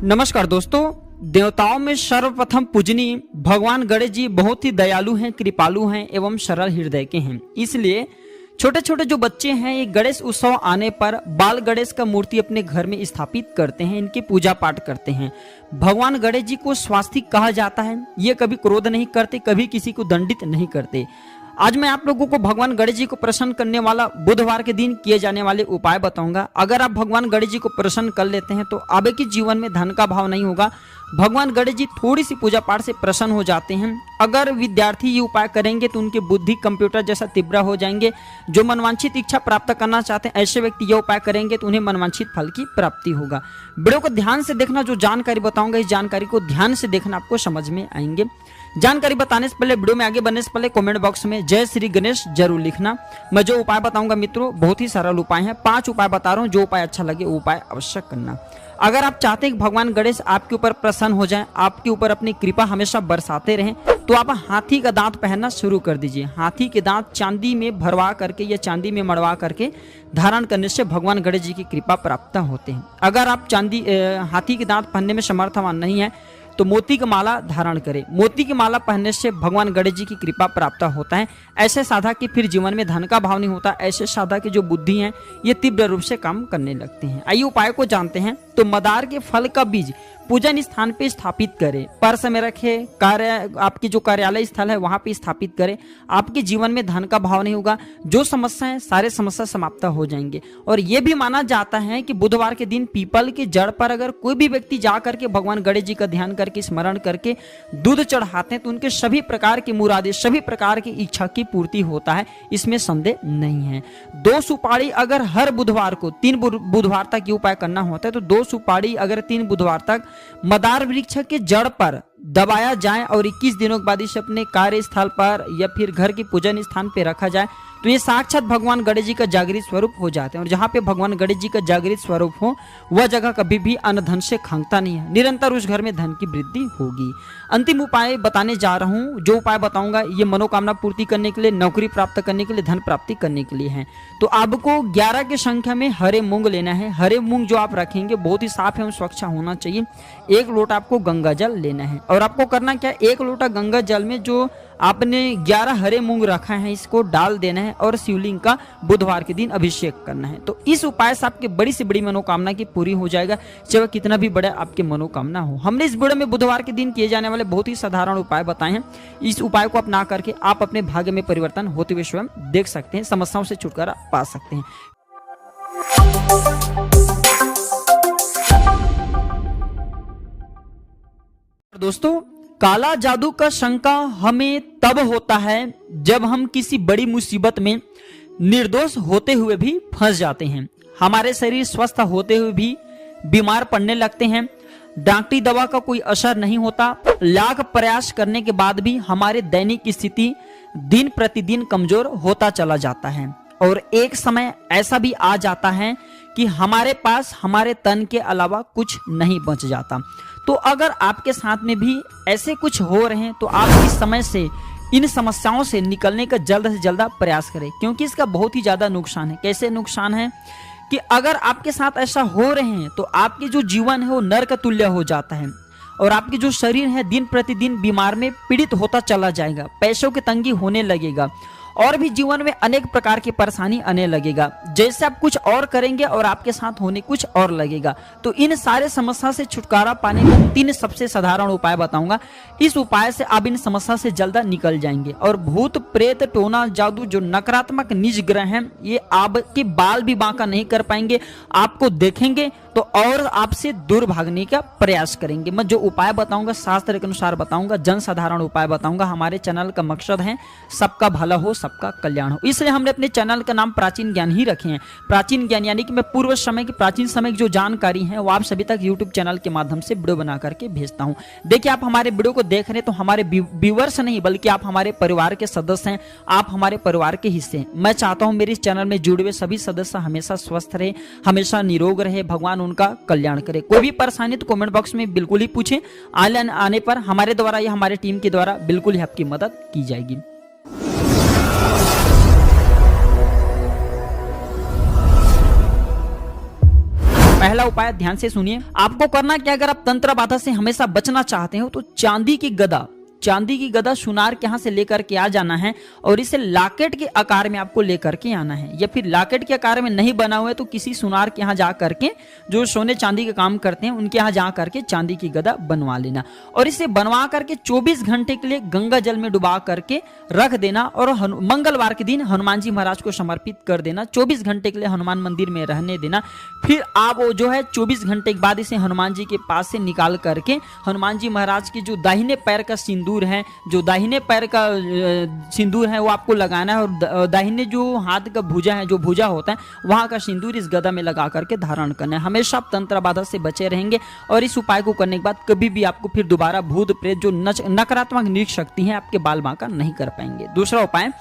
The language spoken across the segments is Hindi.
नमस्कार दोस्तों, देवताओं में सर्वप्रथम पूजनीय भगवान गणेश जी बहुत ही दयालु हैं, कृपालु हैं एवं सरल हृदय के हैं। इसलिए छोटे छोटे जो बच्चे हैं ये गणेश उत्सव आने पर बाल गणेश का मूर्ति अपने घर में स्थापित करते हैं, इनकी पूजा पाठ करते हैं। भगवान गणेश जी को स्वास्तिक कहा जाता है। ये कभी क्रोध नहीं करते, कभी किसी को दंडित नहीं करते। आज मैं आप लोगों को भगवान गणेश जी को प्रसन्न करने वाला बुधवार के दिन किए जाने वाले उपाय बताऊंगा। अगर आप भगवान गणेश जी को प्रसन्न कर लेते हैं तो आपके जीवन में धन का भाव नहीं होगा। भगवान गणेश जी थोड़ी सी पूजा पाठ से प्रसन्न हो जाते हैं। अगर विद्यार्थी ये उपाय करेंगे तो उनकी बुद्धि कंप्यूटर जैसा तीव्र हो जाएंगे। जो मनवांछित इच्छा प्राप्त करना चाहते हैं ऐसे व्यक्ति ये उपाय करेंगे तो उन्हें मनवांछित फल की प्राप्ति होगा। वीडियो को ध्यान से देखना, जो जानकारी बताऊंगा इस जानकारी को ध्यान से देखना, आपको समझ में आएंगे। जानकारी बताने से पहले, वीडियो में आगे बढ़ने से पहले कमेंट बॉक्स में जय श्री गणेश जरूर लिखना। मैं जो उपाय बताऊंगा मित्रों बहुत ही सरल उपाय हैं, 5 उपाय बता रहा हूं। जो उपाय अच्छा लगे वो उपाय अवश्य करना। अगर आप चाहते हैं कि भगवान गणेश आपके ऊपर प्रसन्न हो जाएं, आपके ऊपर अपनी कृपा हमेशा बरसाते रहें, तो आप हाथी का दांत पहनना शुरू कर दीजिए। हाथी के दांत चांदी में भरवा करके या चांदी में मड़वा करके धारण करने से भगवान गणेश जी की कृपा प्राप्त होते हैं। अगर आप हाथी के दांत पहनने में समर्थवान नहीं है तो मोती की माला धारण करें। मोती की माला पहनने से भगवान गणेश जी की कृपा प्राप्त होता है। ऐसे साधक की फिर जीवन में धन का भाव नहीं होता। ऐसे साधक की जो बुद्धि है ये तीव्र रूप से काम करने लगते हैं। आइए उपाय को जानते हैं। तो मदार के फल का बीज पूजन स्थान पे स्थापित करें, पर्स में रखें, आपकी जो कार्यालय स्थल है वहां पे स्थापित करें। आपके जीवन में धन का भाव नहीं होगा। जो समस्या है सारे समस्या समाप्त हो जाएंगे। और ये भी माना जाता है कि बुधवार के दिन पीपल की जड़ पर अगर कोई भी व्यक्ति जा करके भगवान गणेश जी का ध्यान करके स्मरण करके दूध चढ़ाते हैं तो उनके सभी प्रकार की मुरादे, सभी प्रकार की इच्छा की पूर्ति होता है, इसमें संदेह नहीं है। 2 सुपारी अगर हर बुधवार को 3 बुधवार तक ये उपाय करना होता है तो 2 सुपारी अगर 3 बुधवार तक मदार वृक्ष के जड़ पर दबाया जाए और 21 दिनों के बाद इसे अपने कार्यस्थल पर या फिर घर की पूजन स्थान पे रखा जाए तो ये साक्षात भगवान गणेश जी का जागृत स्वरूप हो जाते हैं। और जहाँ पे भगवान गणेश जी का जागृत स्वरूप हो वह जगह कभी भी अन्न धन से खांगता नहीं है। निरंतर उस घर में धन की वृद्धि होगी। अंतिम उपाय बताने जा रहा हूँ। जो उपाय बताऊंगा ये मनोकामना पूर्ति करने के लिए, नौकरी प्राप्त करने के लिए, धन प्राप्ति करने के लिए है। तो आपको 11 की संख्या में हरे मूंग लेना है। हरे मूंग जो आप रखेंगे बहुत ही साफ एवं स्वच्छ होना चाहिए। 1 लोटा आपको गंगा जल लेना है। और आपको करना क्या, 1 लोटा गंगा जल में जो आपने 11 हरे मूंग रखा है इसको डाल देना है और शिवलिंग का बुधवार के दिन अभिषेक करना है। तो इस उपाय से आपकी बड़ी से बड़ी मनोकामना की पूरी हो जाएगा, चाहे कितना भी बड़ा आपके मनोकामना हो। हमने इस वीडियो में बुधवार के दिन किए जाने वाले बहुत ही साधारण उपाय बताए हैं। इस उपाय को अपना करके आप अपने भाग्य में परिवर्तन होते हुए स्वयं देख सकते हैं, समस्याओं से छुटकारा पा सकते हैं। दोस्तों, काला जादू का शंका हमें तब होता है जब हम किसी बड़ी मुसीबत में निर्दोष होते हुए भी फंस जाते हैं। हमारे शरीर स्वस्थ होते हुए भी बीमार पड़ने लगते हैं। डॉक्टरी दवा का कोई असर नहीं होता। लाख प्रयास करने के बाद भी हमारे दैनिक स्थिति दिन प्रतिदिन कमजोर होता चला जाता है। और एक समय ऐसा भी आ जाता है कि हमारे पास हमारे तन के अलावा कुछ नहीं बच जाता। तो अगर आपके साथ में भी ऐसे कुछ हो रहे हैं तो आप इस समय से इन समस्याओं से निकलने का जल्द से जल्द प्रयास करें, क्योंकि इसका बहुत ही ज्यादा नुकसान है। कैसे नुकसान है कि अगर आपके साथ ऐसा हो रहे हैं तो आपके जो जीवन है वो नरक तुल्य हो जाता है और आपकी जो शरीर है दिन प्रतिदिन बीमार में पीड़ित होता चला जाएगा। पैसों की तंगी होने लगेगा और भी जीवन में अनेक प्रकार की परेशानी आने लगेगा। जैसे आप कुछ और करेंगे और आपके साथ होने कुछ और लगेगा। तो इन सारे समस्या से छुटकारा पाने के 3 सबसे साधारण उपाय बताऊंगा। इस उपाय से आप इन समस्या से जल्द निकल जाएंगे। और भूत प्रेत टोना जादू जो नकारात्मक निज ग्रह हैं ये आपके बाल भी बांका नहीं कर पाएंगे। आपको देखेंगे तो और आपसे दूर भागने का प्रयास करेंगे। मैं जो उपाय बताऊंगा शास्त्र के अनुसार बताऊंगा, जन साधारण उपाय बताऊंगा। हमारे चैनल का मकसद है सबका भला हो, सबका कल्याण हो। इसलिए हमने अपने चैनल का नाम प्राचीन ज्ञान ही रखे हैं। प्राचीन ज्ञान यानी कि मैं पूर्व समय की, प्राचीन समय की जो जानकारी है वो आप सभी तक यूट्यूब चैनल के माध्यम से वीडियो बना करके भेजता हूं। देखिए, आप हमारे वीडियो को देख रहे हैं तो हमारे व्यूअर्स नहीं बल्कि आप हमारे परिवार के सदस्य हैं। आप हमारे परिवार के हिस्से हैं। मैं चाहता हूं मेरे इस चैनल में जुड़े हुए सभी सदस्य हमेशा स्वस्थ रहे, हमेशा निरोग रहे, भगवान उनका कल्याण करे। कोई भी परेशानी तो कमेंट बॉक्स में बिल्कुल ही पूछें। आने पर हमारे द्वारा या हमारे टीम के द्वारा बिल्कुल ही आपकी मदद की जाएगी। पहला उपाय ध्यान से सुनिए। आपको करना क्या, अगर आप तंत्र बाधा से हमेशा बचना चाहते हो तो चांदी की गदा सुनार के यहाँ से लेकर के आ जाना है और इसे लॉकेट के आकार में आपको लेकर के आना है, या फिर लॉकेट के आकार में नहीं बना हुआ है तो किसी सुनार के यहाँ जा करके, जो सोने चांदी का काम करते हैं उनके यहाँ जा करके चांदी की गदा बनवा लेना और इसे बनवा करके 24 घंटे के लिए गंगा जल में डुबा करके रख देना और मंगलवार के दिन हनुमान जी महाराज को समर्पित कर देना। 24 घंटे के लिए हनुमान मंदिर में रहने देना। फिर आप वो जो है 24 घंटे के बाद इसे हनुमान जी के पास से निकाल करके हनुमान जी महाराज के जो दाहिने पैर का सिंदूर है, जो दाहिने पैर का सिंदूर है वो आपको लगाना है और दाहिने जो हाथ का भुजा है, जो भुजा होता है वहां का सिंदूर इस गदा में लगा करके धारण करना है। हमेशा आप तंत्र बाधा से बचे रहेंगे और इस उपाय को करने के बाद कभी भी आपको फिर दोबारा भूत प्रेत जो नकारात्मक नीच शक्ति है आपके बाल बांका नहीं कर पाएंगे। दूसरा उपाय,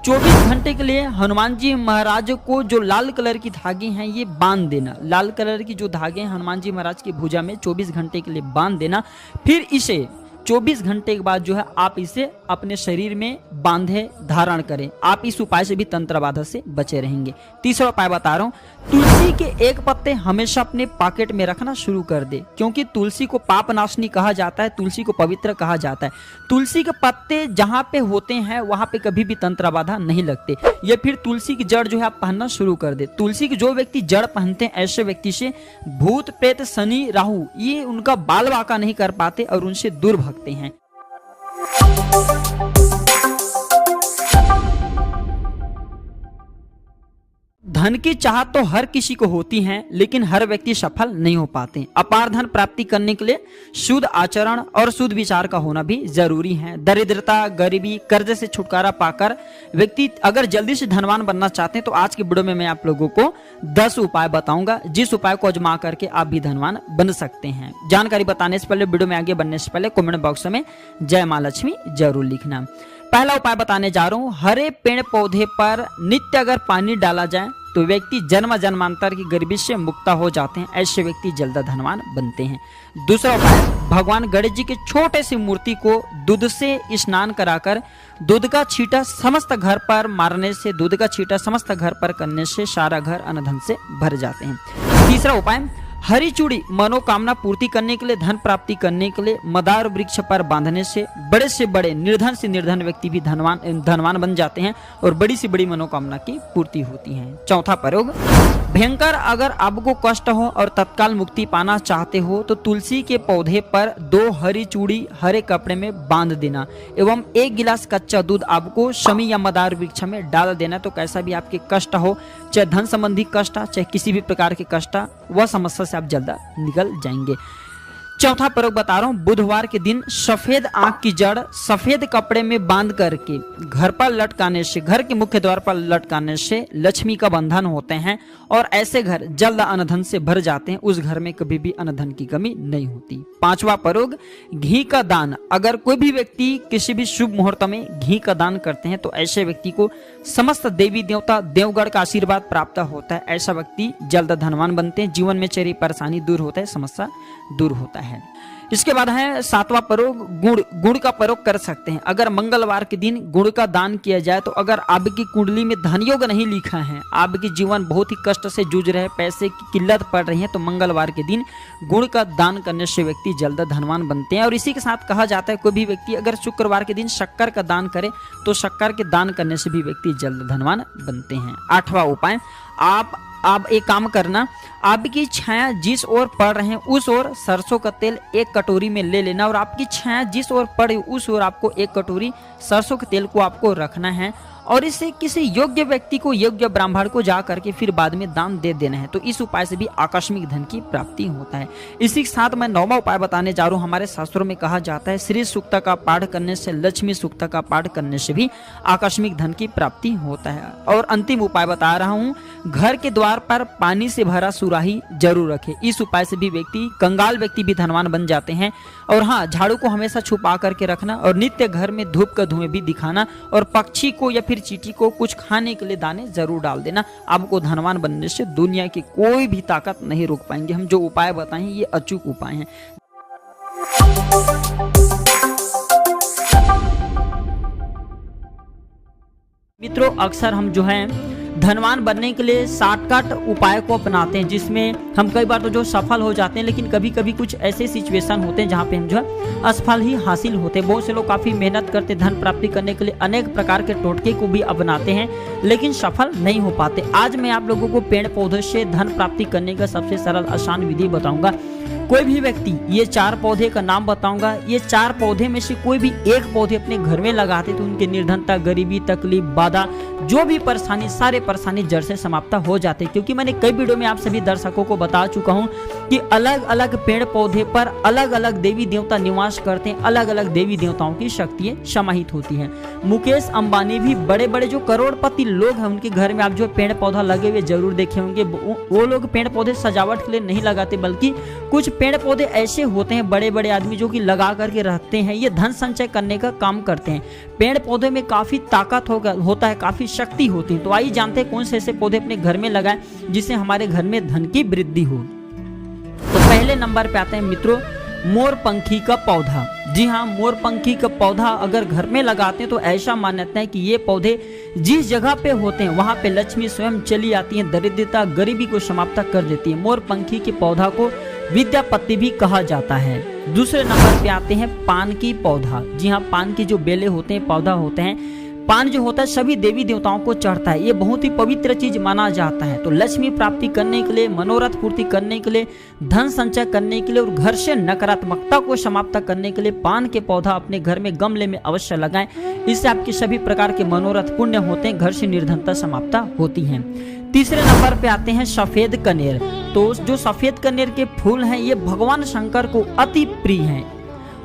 24 घंटे के लिए हनुमान जी महाराज को जो लाल कलर की धागे हैं ये बांध देना। लाल कलर की जो धागे हैं हनुमान जी महाराज की भुजा में 24 घंटे के लिए बांध देना। फिर इसे 24 घंटे के बाद जो है आप इसे अपने शरीर में बांधे धारण करें। आप इस उपाय से भी तंत्र बाधा से बचे रहेंगे। तीसरा उपाय बता रहा हूं, तुलसी के एक पत्ते हमेशा अपने पॉकेट में रखना शुरू कर दे, क्योंकि तुलसी को पाप नाशनी कहा जाता है, तुलसी को पवित्र कहा जाता है। तुलसी के पत्ते जहां पे होते हैं वहां पे कभी भी तंत्र बाधा नहीं लगते। या फिर तुलसी की जड़ जो है आप पहनना शुरू कर दे। तुलसी की जो व्यक्ति जड़ पहनते हैं ऐसे व्यक्ति से भूत प्रेत शनि राहु ये उनका बाल बांका नहीं कर पाते और उनसे दूर भागते हैं। धन की चाहत तो हर किसी को होती है, लेकिन हर व्यक्ति सफल नहीं हो पाते। अपार धन प्राप्ति करने के लिए शुद्ध आचरण और शुद्ध विचार का होना भी जरूरी है। दरिद्रता, गरीबी, कर्ज से छुटकारा पाकर व्यक्ति अगर जल्दी से धनवान बनना चाहते हैं तो आज की वीडियो में मैं आप लोगों को 10 उपाय बताऊंगा, जिस उपाय को आजमा करके आप भी धनवान बन सकते हैं। जानकारी बताने से पहले, वीडियो में आगे बढ़ने से पहले कमेंट बॉक्स में जय मां लक्ष्मी जरूर लिखना। पहला उपाय बताने जा रहा हूं, हरे पेड़ पौधे पर नित्य अगर पानी डाला जाए तो व्यक्ति जन्म जन्मांतर की गरीबी से मुक्त हो जाते हैं। ऐसे व्यक्ति जल्द धनवान बनते हैं। दूसरा उपाय, भगवान गणेश जी के छोटे सी मूर्ति को दूध से स्नान कराकर दूध का छींटा समस्त घर पर मारने से, दूध का छींटा समस्त घर पर करने से सारा घर अन्न धन से भर जाते हैं। तीसरा उपाय, हरी चूड़ी मनोकामना पूर्ति करने के लिए, धन प्राप्ति करने के लिए मदार वृक्ष पर बांधने से बड़े से बड़े, निर्धन से निर्धन व्यक्ति भी धनवान बन जाते हैं और बड़ी से बड़ी मनोकामना की पूर्ति होती है। चौथा प्रयोग, भयंकर अगर आपको कष्ट हो और तत्काल मुक्ति पाना चाहते हो तो तुलसी के पौधे पर 2 हरी चूड़ी हरे कपड़े में बांध देना एवं 1 गिलास कच्चा दूध आपको शमी या मदार वृक्ष में डाल देना। तो कैसा भी आपके कष्ट हो, चाहे धन संबंधी कष्ट, चाहे किसी भी प्रकार के कष्ट, वह समस्या से आप जल्द निकल जाएंगे। चौथा प्रयोग बता रहा हूं, बुधवार के दिन सफेद आंख की जड़ सफेद कपड़े में बांध करके घर पर लटकाने से, घर के मुख्य द्वार पर लटकाने से लक्ष्मी का बंधन होते हैं और ऐसे घर जल्द अनधन से भर जाते हैं। उस घर में कभी भी अनधन की कमी नहीं होती। पांचवा प्रयोग, घी का दान। अगर कोई भी व्यक्ति किसी भी शुभ मुहूर्त में घी का दान करते हैं तो ऐसे व्यक्ति को समस्त देवी देवता देवगढ़ का आशीर्वाद प्राप्त होता है। ऐसा व्यक्ति जल्द धनवान बनते हैं, जीवन में चेहरी परेशानी दूर होता है, समस्या दूर होता है। इसके बाद है 7वां प्रयोग, गुड़ का प्रयोग कर सकते हैं। अगर मंगलवार के दिन गुड़ का दान किया जाए तो अगर आपकी कुंडली में धन योग नहीं लिखा है, आपकी जीवन बहुत ही कष्ट से जूझ रहे, पैसे की किल्लत पड़ रही है, तो मंगलवार के दिन गुड़ का दान करने से व्यक्ति जल्द धनवान बनते हैं। और इसी के साथ कहा जाता है कोई भी व्यक्ति अगर शुक्रवार के दिन शक्कर का दान करे तो शक्कर के दान करने से भी व्यक्ति जल्द धनवान बनते हैं। 8वां उपाय, आप एक काम करना, आपकी छाया जिस ओर पड़ रहे हैं उस ओर सरसों का तेल 1 कटोरी में ले लेना और आपकी छाया जिस ओर पड़े उस ओर आपको 1 कटोरी सरसों के तेल को आपको रखना है और इसे किसी योग्य व्यक्ति को, योग्य ब्राह्मण को जा करके फिर बाद में दान दे देना है। तो इस उपाय से भी आकस्मिक धन की प्राप्ति होता है। इसी के साथ मैं 9वां उपाय बताने जा रहा हूँ। हमारे शास्त्रों में कहा जाता है श्री सूक्त का पाठ करने से, लक्ष्मी सूक्त का पाठ करने से भी आकस्मिक धन की प्राप्ति होता है। और अंतिम उपाय बता रहा हूँ, घर के द्वार पर पानी से भरा सुराही जरूर रखे। इस उपाय से भी व्यक्ति, कंगाल व्यक्ति भी धनवान बन जाते हैं। और हाँ, झाड़ू को हमेशा छुपा करके रखना और नित्य घर में धूप का धुएं भी दिखाना और पक्षी को या फिर चींटी को कुछ खाने के लिए दाने जरूर डाल देना। आपको धनवान बनने से दुनिया की कोई भी ताकत नहीं रोक पाएंगे। हम जो उपाय बताएं ये अचूक उपाय हैं। मित्रों, अक्सर हम जो है धनवान बनने के लिए शॉर्टकट उपाय को अपनाते हैं, जिसमें हम कई बार तो जो सफल हो जाते हैं, लेकिन कभी कभी कुछ ऐसे सिचुएशन होते हैं जहाँ पे हम जो है असफल ही हासिल होते हैं। बहुत से लोग काफी मेहनत करते, धन प्राप्ति करने के लिए अनेक प्रकार के टोटके को भी अपनाते हैं, लेकिन सफल नहीं हो पाते। आज मैं आप लोगों को पेड़ पौधों से धन प्राप्ति करने का सबसे सरल आसान विधि बताऊंगा। कोई भी व्यक्ति, ये 4 पौधे का नाम बताऊंगा, ये 4 पौधे में से कोई भी एक पौधे अपने घर में लगाते तो उनके निर्धनता, गरीबी, तकलीफ, बाधा, जो भी परेशानी, सारे परेशानी जड़ से समाप्त हो जाते। क्योंकि मैंने कई वीडियो में आप सभी दर्शकों को बता चुका हूं कि अलग अलग पेड़ पौधे पर अलग अलग देवी देवता निवास करते हैं, अलग अलग देवी देवताओं की शक्तियां समाहित होती हैं। मुकेश अंबानी भी, बड़े बड़े जो करोड़पति लोग हैं, उनके घर में आप जो पेड़ पौधा लगे हुए जरूर देखे होंगे। वो लोग पेड़ पौधे सजावट के लिए नहीं लगाते, बल्कि कुछ पेड़ पौधे ऐसे होते हैं बड़े बड़े आदमी जो कि लगा करके रखते हैं, ये धन संचय करने का काम करते हैं। पेड़ पौधे में काफी ताकत होता है, काफी शक्ति होती है। तो आइए जानते हैं कौन से ऐसे पौधे अपने घर में लगाएं जिससे हमारे घर में धन की वृद्धि हो। तो पहले नंबर पे आते हैं मित्रों, मोरपंखी का पौधा। जी हाँ, मोरपंखी का पौधा अगर घर में लगाते हैं तो ऐसा मान्यता है कि ये पौधे जिस जगह पे होते हैं वहां पे लक्ष्मी स्वयं चली आती है, दरिद्रता, गरीबी को समाप्त कर देती है। मोरपंखी के पौधा को विद्यापति भी कहा जाता है। दूसरे नंबर पे आते हैं पान की पौधा। जी हाँ, पान की जो बेले होते हैं, पौधा होते हैं, पान जो होता है सभी देवी देवताओं को चढ़ता है। ये बहुत ही पवित्र चीज माना जाता है। तो लक्ष्मी प्राप्ति करने के लिए, मनोरथ पूर्ति करने के लिए, धन संचय करने के लिए और घर से नकारात्मकता को समाप्त करने के लिए पान के पौधा अपने घर में गमले में अवश्य लगाएं। इससे आपके सभी प्रकार के मनोरथ पूर्ण होते हैं, घर से निर्धनता समाप्त होती है। तीसरे नंबर पे आते हैं सफेद कनेर। तो जो सफेद कनेर के फूल हैं, ये भगवान शंकर को अति प्रिय हैं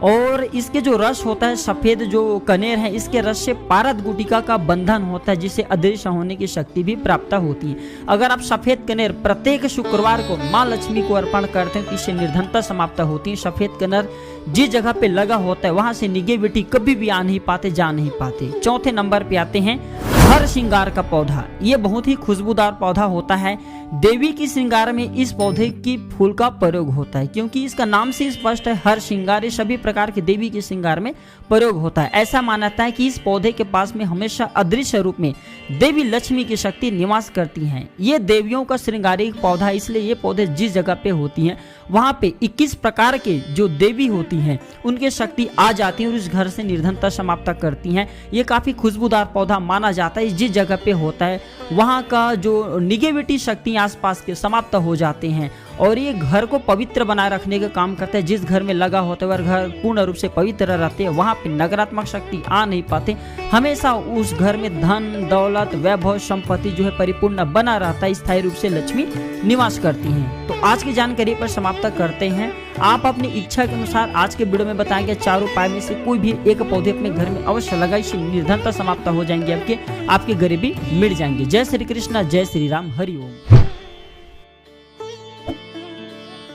और इसके जो रस होता है, सफेद जो कनेर है, इसके रस से पारद गुटिका का बंधन होता है, जिससे अदृश्य होने की शक्ति भी प्राप्त होती है। अगर आप सफेद कनेर प्रत्येक शुक्रवार को माँ लक्ष्मी को अर्पण करते हैं तो इससे निर्धनता समाप्त होती है। सफेद कनेर जिस जगह पे लगा होता है वहां से निगेटिविटी कभी भी आ नहीं पाते, जा नहीं पाते। चौथे नंबर पे आते हैं हर श्रृंगार का पौधा। ये बहुत ही खुशबूदार पौधा होता है। देवी की श्रृंगार में इस पौधे की फूल का प्रयोग होता है, क्योंकि इसका नाम से स्पष्ट है, हर श्रृंगार, सभी प्रकार के देवी के श्रृंगार में प्रयोग होता है। ऐसा मानता है कि इस पौधे के पास में हमेशा अदृश्य रूप में देवी लक्ष्मी की शक्ति निवास करती हैं। ये देवियों का श्रृंगारिक पौधा, इसलिए ये पौधे जिस जगह पे होती हैं वहां पे 21 प्रकार के जो देवी होती हैं उनके शक्ति आ जाती है और इस घर से निर्धनता समाप्त करती हैं। ये काफी खुशबूदार पौधा माना जाता है। जिस जगह पे होता है वहां का जो निगेटिविटी शक्ति आसपास के समाप्त हो जाते हैं और ये घर को पवित्र बनाए रखने का काम करता है। जिस घर में लगा होता है वह घर पूर्ण रूप से पवित्र रहते हैं, वहां पे नकारात्मक शक्ति आ नहीं पाते। हमेशा उस घर में धन, दौलत, वैभव, संपत्ति जो है परिपूर्ण बना रहता है, स्थायी रूप से लक्ष्मी निवास करती हैं। तो आज की जानकारी पर समाप्त करते हैं। आप अपनी इच्छा के अनुसार आज के वीडियो में बताए गए 4 उपाय में से कोई भी एक पौधे अपने घर में अवश्य लगाइए, इससे निर्धनता समाप्त हो जाएंगे, आपके गरीबी मिट जाएंगे। जय श्री कृष्ण, जय श्री राम, हरि ओम।